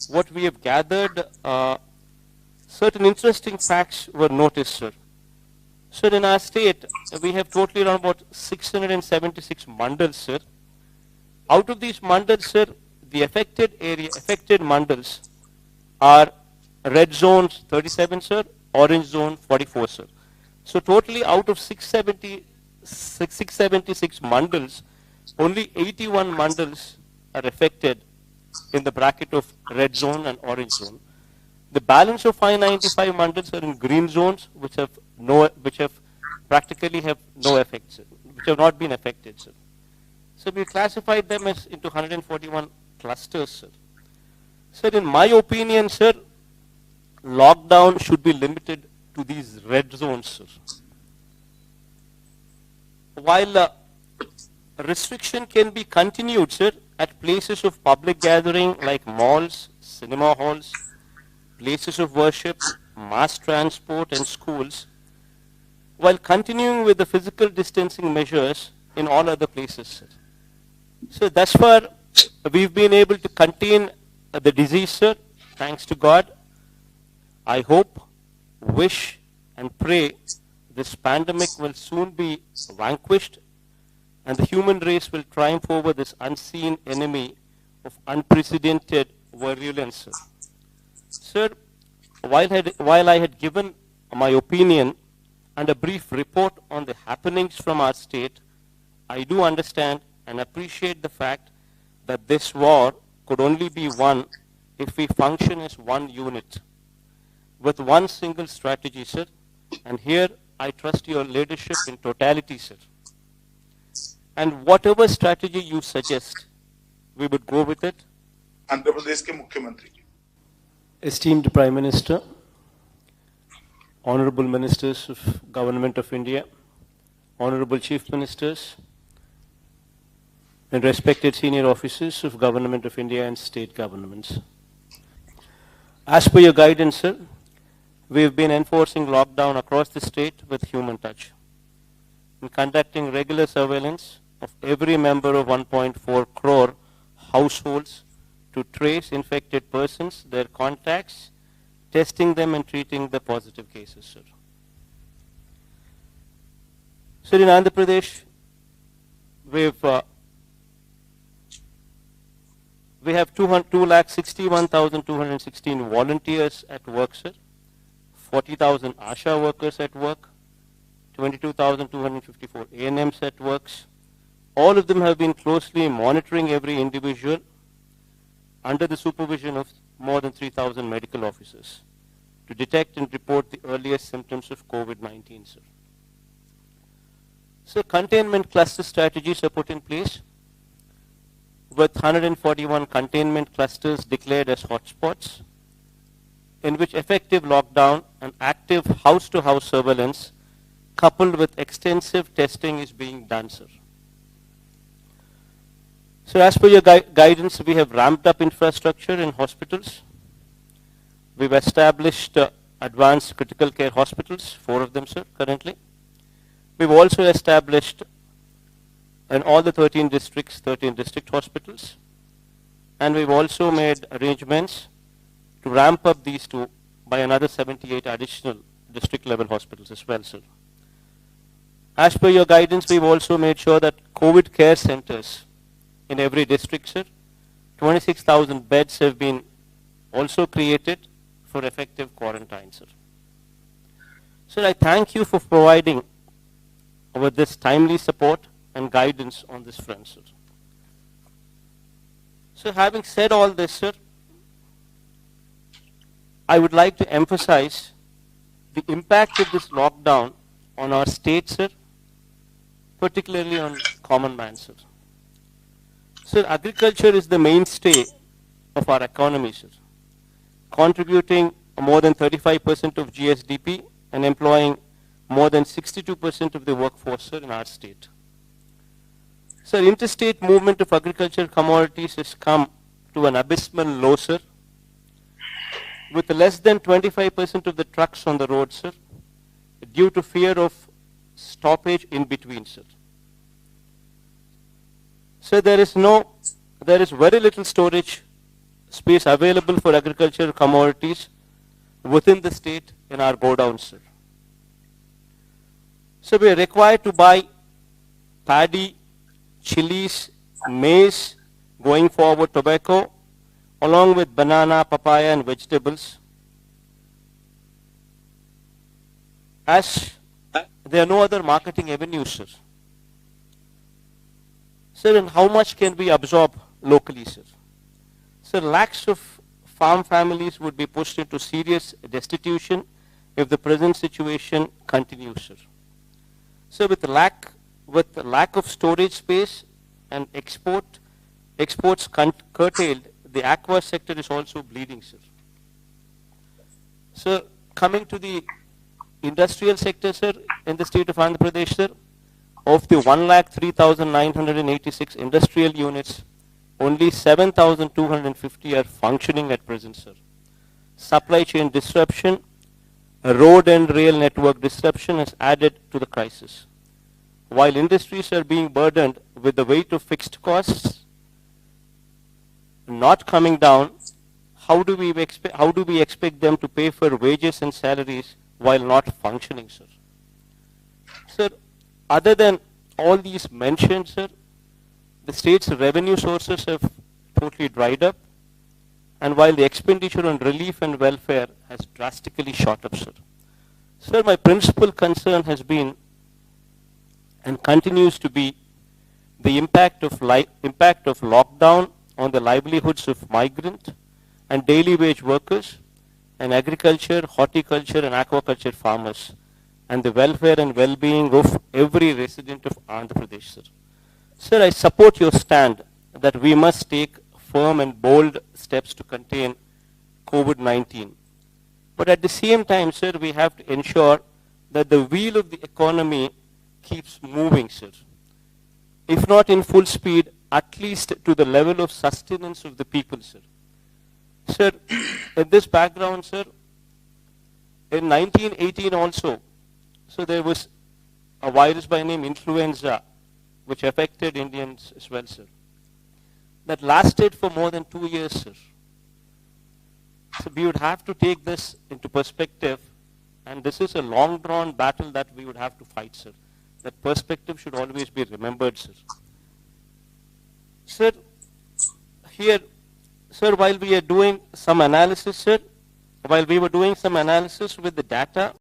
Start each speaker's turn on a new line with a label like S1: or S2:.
S1: what we have gathered, certain interesting facts were noticed, sir. Sir, in our state, we have totally around about 676 mandals, sir. Out of these mandals, sir, the affected mandals are red zones 37, sir, orange zone 44, sir. So totally out of 676 mandals, only 81 mandals are affected in the bracket of red zone and orange zone. The balance of 595 mandals are in green zones, which have practically have no effect, sir, which have not been affected, sir. So we classified them as into 141 clusters, sir. Sir, in my opinion, sir, lockdown should be limited to these red zones, sir. While restriction can be continued, sir, at places of public gathering like malls, cinema halls, places of worship, mass transport and schools, while continuing with the physical distancing measures in all other places, sir. So thus far, we've been able to contain the disease, sir, thanks to God. I hope, wish and pray this pandemic will soon be vanquished and the human race will triumph over this unseen enemy of unprecedented virulence, sir. Sir, while I had given my opinion and a brief report on the happenings from our state, I do understand and appreciate the fact that this war could only be won if we function as one unit, with one single strategy, sir. And here I trust your leadership in totality, sir. And whatever strategy you suggest, we would go with it.
S2: Andhra Pradesh के मुख्यमंत्री जी,
S1: Esteemed Prime Minister, Honorable Ministers of Government of India, Honorable Chief Ministers, and respected senior officers of Government of India and state governments. As per your guidance, sir, we have been enforcing lockdown across the state with human touch and conducting regular surveillance of every member of 1.4 crore households to trace infected persons, their contacts, testing them and treating the positive cases, sir. Sir, in Andhra Pradesh, we have 2,61,216 volunteers at work, sir. 40,000 ASHA workers at work, 22,254 ANMs at works. All of them have been closely monitoring every individual under the supervision of more than 3,000 medical officers to detect and report the earliest symptoms of COVID-19, sir. So containment cluster strategies are put in place with 141 containment clusters declared as hotspots, in which effective lockdown and active house-to-house surveillance coupled with extensive testing is being done, sir. So as per your guidance, we have ramped up infrastructure in hospitals. We've established advanced critical care hospitals, 4 of them, sir, currently. We've also established in all the 13 districts, 13 district hospitals. And we've also made arrangements to ramp up these 2 by another 78 additional district level hospitals as well, sir. As per your guidance, we've also made sure that COVID care centers in every district, sir, 26,000 beds have been also created for effective quarantine, sir. Sir, I thank you for providing with this timely support and guidance on this front, sir. So having said all this, sir, I would like to emphasize the impact of this lockdown on our state, sir, particularly on common man, sir. Sir, agriculture is the mainstay of our economy, sir, contributing more than 35% of GSDP and employing more than 62% of the workforce, sir, in our state. Sir, interstate movement of agricultural commodities has come to an abysmal low, sir, with less than 25% of the trucks on the road, sir, due to fear of stoppage in between, sir. So there is very little storage space available for agricultural commodities within the state in our godowns, sir. So we are required to buy paddy, chilies, maize, going forward tobacco, along with banana, papaya and vegetables. As there are no other marketing avenues, sir. Sir, and how much can we absorb locally, sir? Sir, lakhs of farm families would be pushed into serious destitution if the present situation continues, sir. So with the lack of storage space and exports curtailed, the aqua sector is also bleeding, sir. So coming to the industrial sector, sir, in the state of Andhra Pradesh, sir, of the 1,03,986 industrial units, only 7,250 are functioning at present, sir. Supply chain disruption, road and rail network disruption has added to the crisis. While industries are being burdened with the weight of fixed costs not coming down, how do we expect them to pay for wages and salaries while not functioning, sir? Sir, other than all these mentioned, sir, the state's revenue sources have totally dried up, and while the expenditure on relief and welfare has drastically shot up, sir. Sir, my principal concern has been and continues to be the impact of lockdown on the livelihoods of migrant and daily wage workers and agriculture, horticulture and aquaculture farmers, and the welfare and well-being of every resident of Andhra Pradesh, sir. Sir, I support your stand that we must take firm and bold steps to contain COVID-19. But at the same time, sir, we have to ensure that the wheel of the economy keeps moving, sir. If not in full speed, at least to the level of sustenance of the people, sir. Sir, in this background, sir, in 1918 also, so there was a virus by name influenza, which affected Indians as well, sir. That lasted for more than 2 years, sir. So we would have to take this into perspective, and this is a long-drawn battle that we would have to fight, sir. That perspective should always be remembered, sir. Sir, here, sir, while we are doing some analysis, sir, while we were doing some analysis with the data,